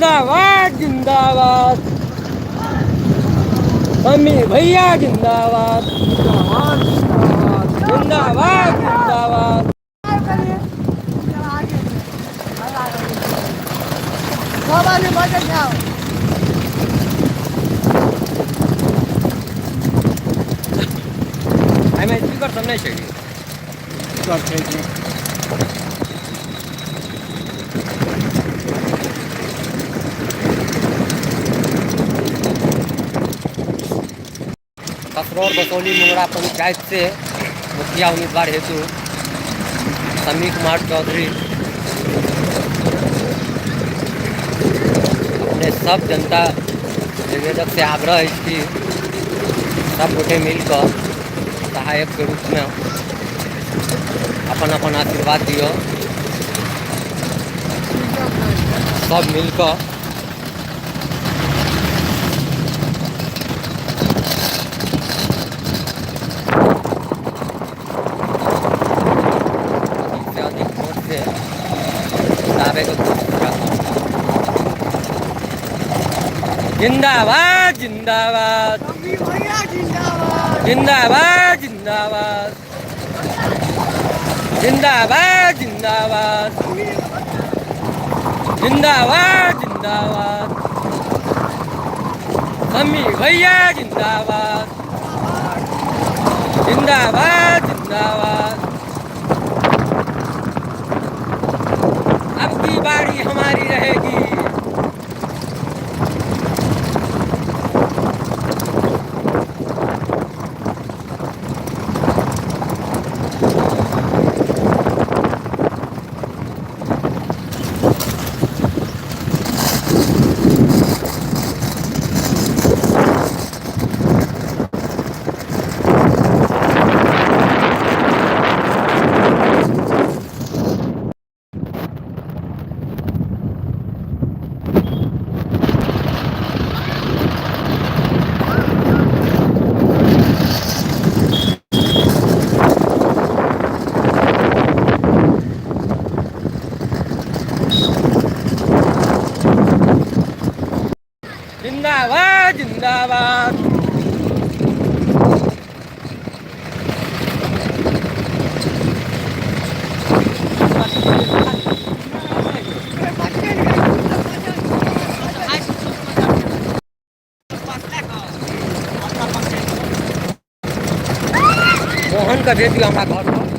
जिंदाबाद जिंदाबाद, समीर भैया जिंदाबाद जिंदाबाद जिंदाबाद। અમે સ્પીકર તમને છે कसरौर बसौली मुंगड़ा पंचायत से मुखिया उम्मीदवार हेतु समीर कुमार चौधरी अपने सब जनता निवेदक से आग्रह है कि सब गोटे मिलकर सहायक के रूप में अपन अपन आशीर्वाद दियो। सब मिलकर अधिक वोट से जितावे को कोशिश करना। जिंदाबाद जिंदाबाद जिंदाबाद जिंदाबाद जिंदाबाद जिंदाबाद जिंदाबाद जिंदाबाद, समीर भैया जिंदाबाद जिंदाबाद जिंदाबाद। अब की बारी हमारी रहेगी। जिंदाबाद जिंदाबाद, मोहन का भेज दिया हमारा घर।